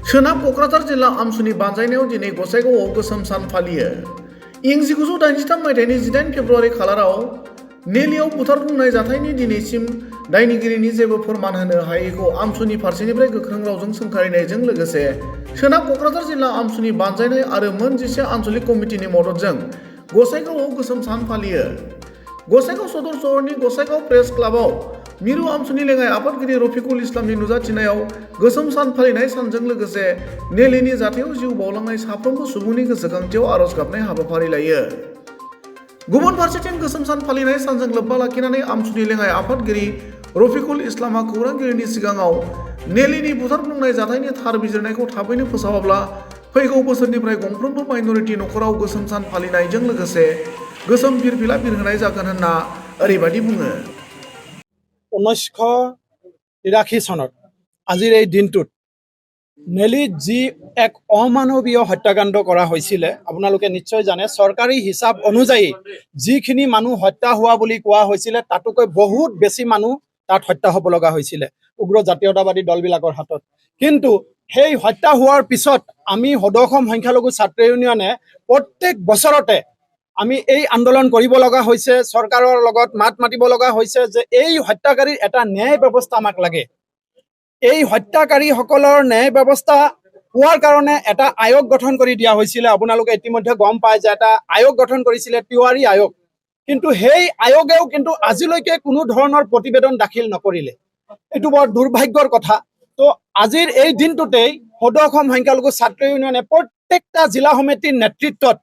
सोनाब क'क्राझार जिल्ला आमसुनि बानजायनायाव दिनै गसाइगावआव गोसोम सान फालियो। इं 1983 मायथाइनि 18 फेब्रुआरि खालाराव नेलियाव बुथारग्लुंनाय जाथायनि दिनैसिम दायनिगिरिनि जेबो फोरमान होनो हायैखौ आमसुनि फारसेनिफ्राय गोख्रों रावजों सोंखारिनायजों लोगोसे सोनाब क'क्राझार जिल्ला आमसुनि बानजायनाय आरो मोन 11 आन्चलिक कमिटिनि मददजों गसाइगावआव गोसोम सान फालियो। गसाइगाव सदर सहरनि गसाइगाव प्रेस क्लाबआव मिरु आमसुनि लेङाइ आफादगिरि रफिकुल इस्लामनि नुजाथिनायाव गोसोम सान फालिनाय सानजों लोगोसे नेलिनि जाथायाव जिउ बावलांनाय साफ्रोमबो सुबुंनि गोसोखांथियाव आरज गाबनाय हाबाफारि लायो। गुबुन फारसेथिं गोसोम सान फालिनाय सानजों लोब्बा लाखिनानै आमसुनि लेङाइ आफादगिरि रफिकुल इस्लामआ खौरांगिरिनि सिगाङाव नेलिनि बुथारग्लुंनाय जाथायनि थार बिजिरनायखौ थाबैनो फोसावाब्ला फैगौ बोसोरनिफ्राय गंफ्रोमबो माइनरिटि नखराव गोसोम सान फालिनायजों लोगोसे गोसोम फिरफिला बिरहोनाय जागोन होनना ओरैबायदि बुङो। 1983 চনত আজিৰ এই দিনটোত নেলিত যি এক অমানৱীয় হত্যাকাণ্ড কৰা হৈছিলে আপোনালোকে নিশ্চয় জানে। চৰকাৰী হিচাপ অনুযায়ী যিখিনি মানুহ হত্যা হোৱা বুলি কোৱা হৈছিলে তাতোকৈ বহুত বেছি মানুহ তাত হত্যা হ'ব লগা হৈছিলে উগ্ৰ জাতীয়তাবাদী দলবিলাকৰ হাতত। কিন্তু সেই হত্যা হোৱাৰ পিছত আমি সদৌ-অসম সংখ্যালঘু ছাত্ৰ ইউনিয়নে প্ৰত্যেক বছৰতে আমি এই আন্দোলন কৰিব লগা হৈছে, চৰকাৰৰ লগত মাত মাতিব লগা হৈছে যে এই হত্যাকাৰীৰ এটা ন্যায় ব্যৱস্থা আমাক লাগে। এই হত্যাকাৰীসকলৰ ন্যায় ব্যৱস্থা পোৱাৰ কাৰণে এটা আয়োগ গঠন কৰি দিয়া হৈছিলে। আপোনালোকে ইতিমধ্যে গম পায় যে এটা আয়োগ গঠন কৰিছিলে, তিৱাৰী আয়োগ। কিন্তু সেই আয়োগেও কিন্তু আজিলৈকে কোনো ধৰণৰ প্ৰতিবেদন দাখিল নকৰিলে। এইটো বৰ দুৰ্ভাগ্যৰ কথা। তো আজিৰ এই দিনটোতেই সদৌ-অসম সংখ্যালঘু ছাত্ৰ ইউনিয়নে প্ৰত্যেকটা জিলা সমিতিৰ নেতৃত্বত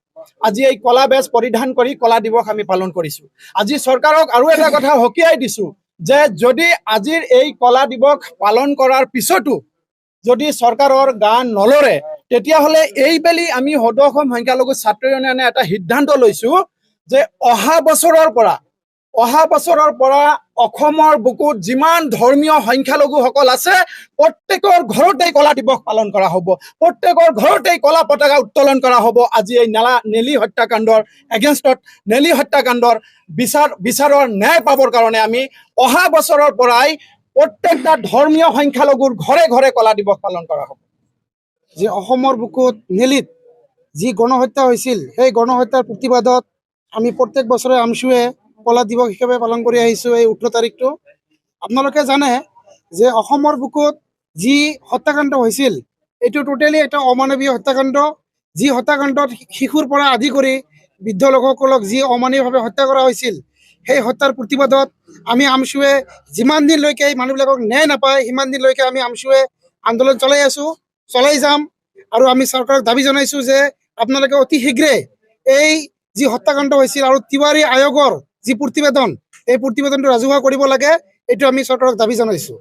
আজি এই কলা বেজ পৰিধান কৰি কলা দিৱস আমি পালন কৰিছো। আজি চৰকাৰক আৰু এটা কথা সকীয়াই দিছো যে যদি আজিৰ এই কলা দিৱস পালন কৰাৰ পিছতো যদি চৰকাৰৰ গান নলৰে তেতিয়াহ'লে এইবেলি আমি সদৌ-অসম সংখ্যালঘু ছাত্ৰ ইউনিয়নে এটা সিদ্ধান্ত লৈছো যে অহা বছৰৰ পৰা অসমৰ বুকুত যিমান ধৰ্মীয় সংখ্যালঘুসকল আছে প্ৰত্যেকৰ ঘৰতেই কলা দিৱস পালন কৰা হ'ব, প্ৰত্যেকৰ ঘৰতেই কলা পতাকা উত্তোলন কৰা হ'ব। আজি এই নেলি হত্যাকাণ্ডৰ এগেইনষ্টত নেলি হত্যাকাণ্ডৰ বিচাৰৰ ন্যায় পাবৰ কাৰণে আমি অহা বছৰৰ পৰাই প্ৰত্যেকটা ধৰ্মীয় সংখ্যালঘুৰ ঘৰে ঘৰে কলা দিৱস পালন কৰা হ'ব। যে অসমৰ বুকুত নেলিত যি গণহত্যা হৈছিল সেই গণহত্যাৰ প্ৰতিবাদত আমি প্ৰত্যেক বছৰে আমচুৱে কলা দিৱস হিচাপে পালন কৰি আহিছোঁ। এই 18 তাৰিখটো আপোনালোকে জানে যে অসমৰ বুকুত যি হত্যাকাণ্ড হৈছিল এইটো টোটেলি এটা অমানৱীয় হত্যাকাণ্ড। যি হত্যাকাণ্ডত শিশুৰ পৰা আদি কৰি বৃদ্ধ লোকসকলক যি অমানৱীয়ভাৱে হত্যা কৰা হৈছিল সেই হত্যাৰ প্ৰতিবাদত আমি আমচুৱে যিমান দিনলৈকে এই মানুহবিলাকক ন্যায় নাপায় সিমান দিনলৈকে আমি আমচুৱে আন্দোলন চলাই আছোঁ, চলাই যাম। আৰু আমি চৰকাৰক দাবী জনাইছোঁ যে আপোনালোকে অতি শীঘ্ৰে এই যি হত্যাকাণ্ড হৈছিল আৰু তিৱাৰী আয়োগৰ যি প্ৰতিবেদন এই প্ৰতিবেদনটো ৰাজহুৱা কৰিব লাগে, এইটো আমি চৰকাৰক দাবী জনাইছোঁ।